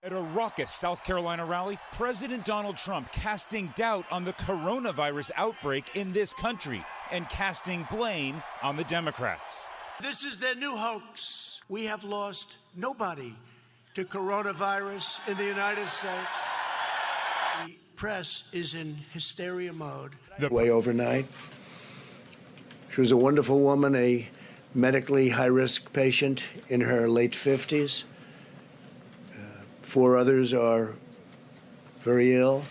At a raucous South Carolina rally, President Donald Trump casting doubt on the coronavirus outbreak in this country and casting blame on the Democrats. This is their new hoax. We have lost nobody to coronavirus in the United States. The press is in hysteria mode. Way overnight. She was a wonderful woman, a medically high-risk patient in her late 50s. 4 others are very ill.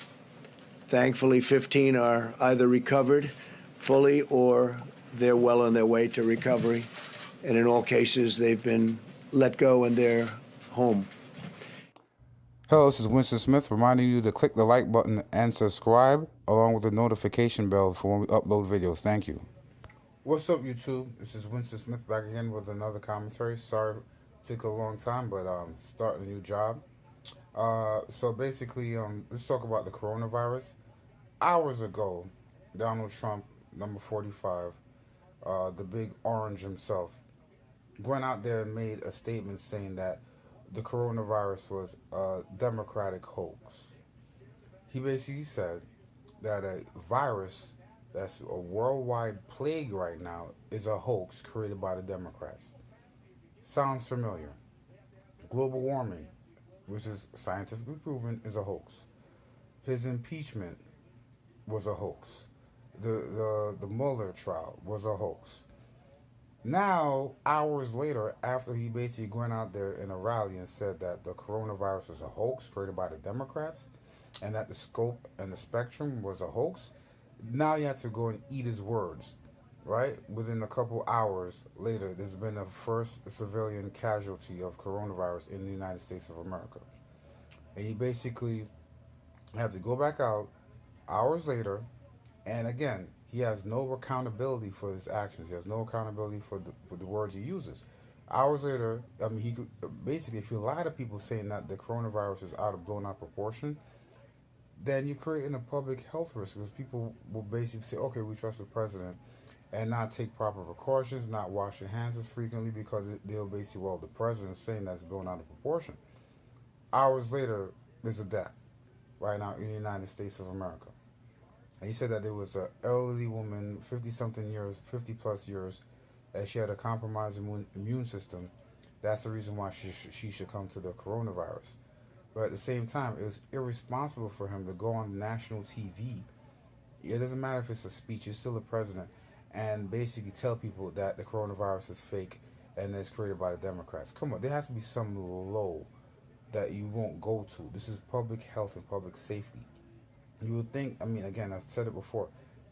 Thankfully, 15 are either recovered fully or they're well on their way to recovery. And in all cases, they've been let go and they're home. Hello, this is Winston Smith reminding you to click the like button and subscribe along with the notification bell for when we upload videos. Thank you. What's up, YouTube? This is Winston Smith back again with another commentary. Sorry it took a long time, but starting a new job. So basically, let's talk about the coronavirus. Hours ago, Donald Trump, number 45, the big orange himself, went out there and made a statement saying that the coronavirus was a Democratic hoax. He basically said that a virus that's a worldwide plague right now is a hoax created by the Democrats. Sounds familiar. Global warming, which is scientifically proven, is a hoax. His impeachment was a hoax. The Mueller trial was a hoax. Now, hours later, after he basically went out there in a rally and said that the coronavirus was a hoax created by the Democrats and that the scope and the spectrum was a hoax, now you have to go and eat his words, right? Within a couple hours later, there's been a first civilian casualty of coronavirus in the United States of America. And he basically had to go back out hours later, and again, he has no accountability for his actions. He has no accountability for the words he uses. Hours later, I mean, he could basically, if you lie to people saying that the coronavirus is blown out of proportion, then you're creating a public health risk, because people will basically say, okay, we trust the president, and not take proper precautions, not wash your hands as frequently, because they'll basically, well, the president's saying that's blown out of proportion. Hours later, there's a death right now in the United States of America. And he said that there was an elderly woman, 50-something years, 50-plus years, that she had a compromised immune system. That's the reason why she should come to the coronavirus. But at the same time, it was irresponsible for him to go on national TV. It doesn't matter if it's a speech, he's still the president, and basically tell people that the coronavirus is fake and it's created by the Democrats. Come on, there has to be some low that you won't go to. This is public health and public safety. You would think, I mean, again, I've said it before,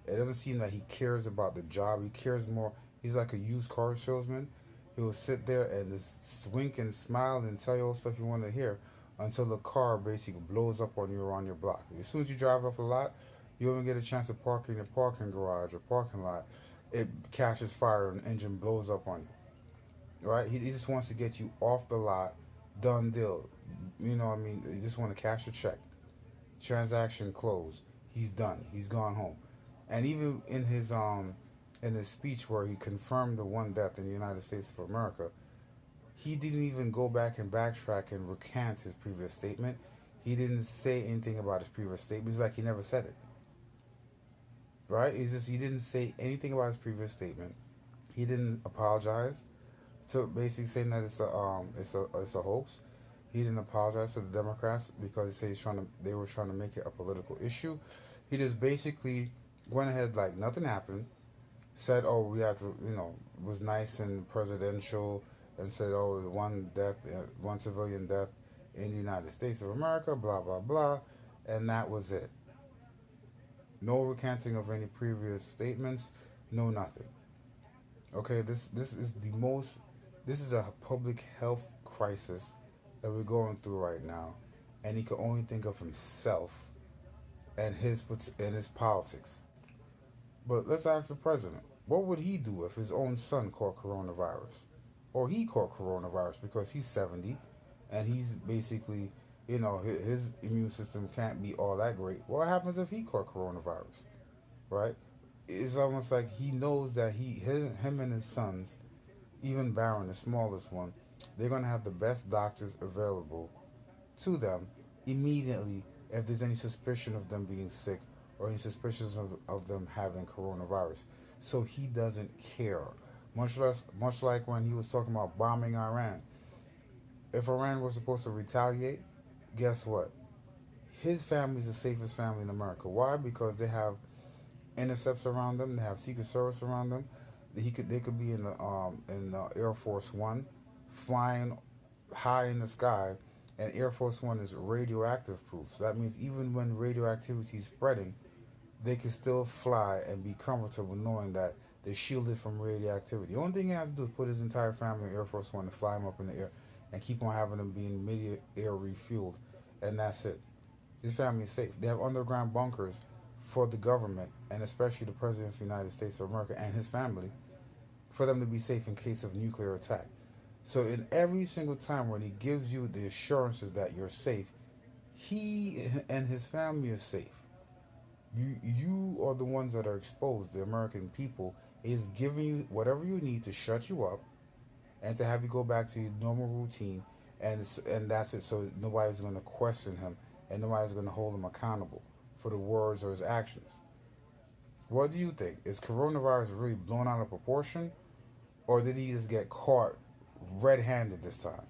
it doesn't seem that he cares about the job. He cares more, he's like a used car salesman. He will sit there and just wink and smile and tell you all the stuff you want to hear until the car basically blows up on you or on your block. As soon as you drive off a lot, you don't even get a chance to park in your parking garage or parking lot. It catches fire and the engine blows up on you. Right? He just wants to get you off the lot, done deal. You know what I mean? He just want to cash a check. Transaction closed. He's done. He's gone home. And even in his speech where he confirmed the one death in the United States of America, he didn't even go back and backtrack and recant his previous statement. He didn't say anything about his previous statement. It's like he never said it. Right? He didn't say anything about his previous statement. He didn't apologize to basically saying that it's a hoax. He didn't apologize to the Democrats because he said they were trying to make it a political issue. He just basically went ahead like nothing happened, said, oh, we have to, was nice and presidential, and said, oh, one civilian death in the United States of America, blah, blah, blah, and that was it. No recanting of any previous statements, no nothing. Okay, this is a public health crisis that we're going through right now, and he can only think of himself and his politics. But let's ask the president, what would he do if his own son caught coronavirus? Or he caught coronavirus because he's 70, and he's basically, his immune system can't be all that great. What happens if he caught coronavirus, right? It's almost like he knows that him and his sons, even Barron, the smallest one, they're going to have the best doctors available to them immediately if there's any suspicion of them being sick or any suspicions of them having coronavirus. So he doesn't care. Much like when he was talking about bombing Iran. If Iran was supposed to retaliate, guess what? His family is the safest family in America. Why? Because they have intercepts around them. They have Secret Service around them. They could be in the Air Force One, flying high in the sky, and Air Force One is radioactive proof. So that means even when radioactivity is spreading, they can still fly and be comfortable knowing that they're shielded from radioactivity. The only thing he has to do is put his entire family in Air Force One and fly them up in the air and keep on having them being mid-air refueled, and that's it. His family is safe. They have underground bunkers for the government, and especially the President of the United States of America and his family, for them to be safe in case of nuclear attack. So in every single time when he gives you the assurances that you're safe, he and his family are safe. You are the ones that are exposed. The American people is giving you whatever you need to shut you up and to have you go back to your normal routine, and that's it. So nobody's going to question him and nobody's going to hold him accountable for the words or his actions. What do you think? Is coronavirus really blown out of proportion, or did he just get caught red-handed this time?